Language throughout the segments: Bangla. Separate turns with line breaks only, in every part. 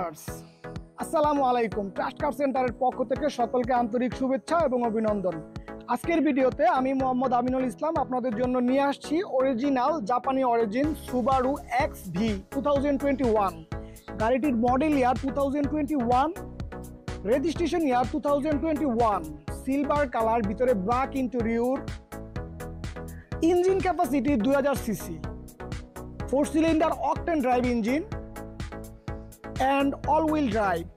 ভিউয়ার্স, আসসালামু আলাইকুম। ট্রাস্ট কার সেন্টারের পক্ষ থেকে সকলকে আন্তরিক শুভেচ্ছা এবং অভিনন্দন। আজকের ভিডিওতে আমি মোহাম্মদ আমিনুল ইসলাম আপনাদের জন্য নিয়ে আসছি অরিজিনাল জাপানি অরিজিন সুবারু XV 2021। গাড়িটির model year 2021, registration year 2021, silver colour, ভিতরে black interior, engine capacity 2000 CC, 4 cylinder octane drive engine and all wheel drive.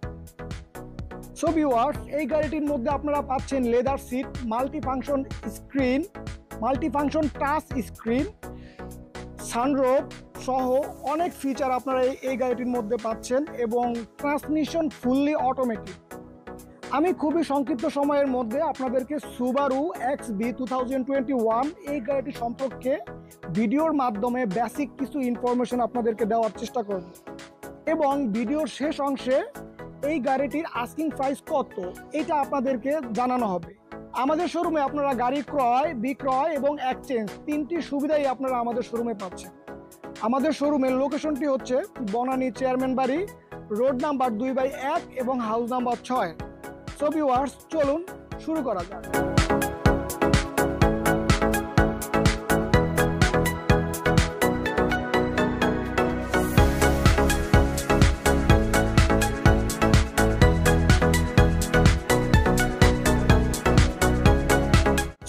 So viewers, এই গাড়িটির মধ্যে আপনারা পাচ্ছেন leather seat, multifunction touch screen, sunroof সহ অনেক ফিচার আপনারা এই গাড়িটির মধ্যে পাচ্ছেন এবং ট্রান্সমিশন ফুললি অটোমেটিক। আমি খুবই সংক্ষিপ্ত সময়ের মধ্যে আপনাদেরকে সুবারু XV 2021 এই গাড়িটি সম্পর্কে ভিডিওর মাধ্যমে বেসিক কিছু ইনফরমেশন আপনাদেরকে দেওয়ার চেষ্টা করব এবং ভিডিওর শেষ অংশে এই গাড়িটির আস্কিং প্রাইস কত এটা আপনাদেরকে জানানো হবে। আমাদের শোরুমে আপনারা গাড়ি ক্রয়, বিক্রয় এবং এক্সচেঞ্জ তিনটি সুবিধাই আপনারা আমাদের শোরুমে পাচ্ছেন। আমাদের শোরুমের লোকেশনটি হচ্ছে বনানী চেয়ারম্যান বাড়ি, রোড নাম্বার 2/1 এবং হাউস নাম্বার 6। সো ভিউয়ার্স, চলুন শুরু করা যাক।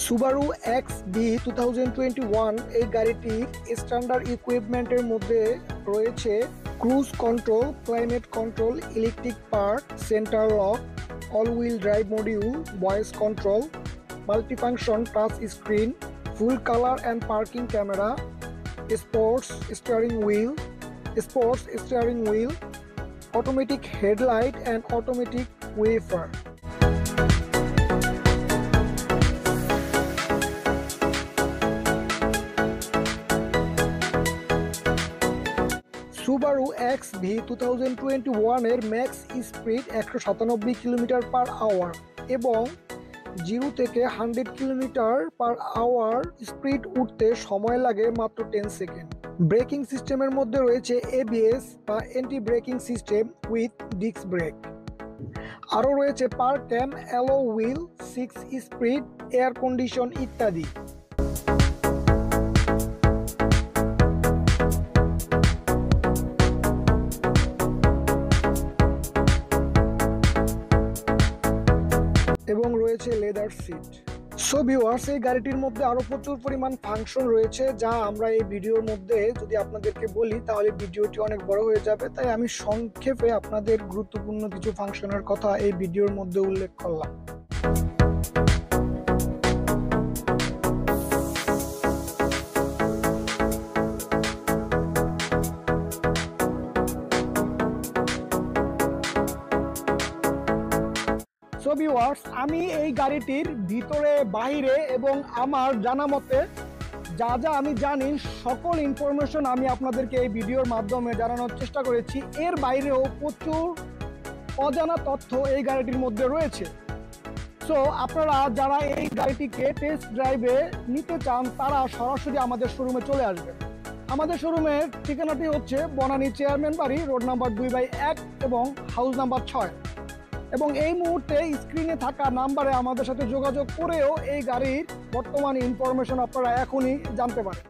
সুবারু XV 2021 এই গাড়িটির স্ট্যান্ডার্ড ইকুইপমেন্টের মধ্যে রয়েছে cruise control, climate control, electric park, centre lock, all wheel drive module, voice control, multifunction touch screen, full colour and parking camera, sports steering wheel, automatic headlight and automatic wiper. Subaru XV 2021 এর max speed 197 kilometre per hour এবং 0 থেকে 100 কিলোমিটার পার আওয়ার স্পিড উঠতে সময় লাগে মাত্র 10 সেকেন্ড। ব্রেকিং সিস্টেমের মধ্যে রয়েছে ABS বা anti braking system with disc brake. আরও রয়েছে park cam, alloy wheel, 6 speed, air condition ইত্যাদি। এবং রয়েছে লেদার সিট। সো ভিউয়ার্স, এই গাড়িটির মধ্যে আরো প্রচুর পরিমাণ ফাংশন রয়েছে যা আমরা এই ভিডিওর মধ্যে যদি আপনাদেরকে বলি তাহলে ভিডিওটি অনেক বড় হয়ে যাবে, তাই আমি সংক্ষেপে আপনাদের গুরুত্বপূর্ণ কিছু ফাংশনের কথা এই ভিডিওর মধ্যে উল্লেখ করলাম। সো ভিউয়ার্স, আমি এই গাড়িটির ভিতরে বাহিরে এবং আমার জানা মতে যা যা আমি জানি সকল ইনফরমেশন আমি আপনাদেরকে এই ভিডিওর মাধ্যমে জানানোর চেষ্টা করেছি। এর বাইরেও প্রচুর অজানা তথ্য এই গাড়িটির মধ্যে রয়েছে। সো আপনারা যারা এই গাড়িটিকে টেস্ট ড্রাইভে নিতে চান তারা সরাসরি আমাদের শোরুমে চলে আসবেন। আমাদের শোরুমের ঠিকানাটি হচ্ছে বনানী চেয়ারম্যান বাড়ি, রোড নাম্বার 2/1 এবং হাউস নাম্বার 6। এবং এই মুহূর্তে স্ক্রিনে থাকা নাম্বারে আমাদের সাথে যোগাযোগ করেও এই গাড়ির বর্তমান ইনফরমেশন আপনারা এখনই জানতে পারেন।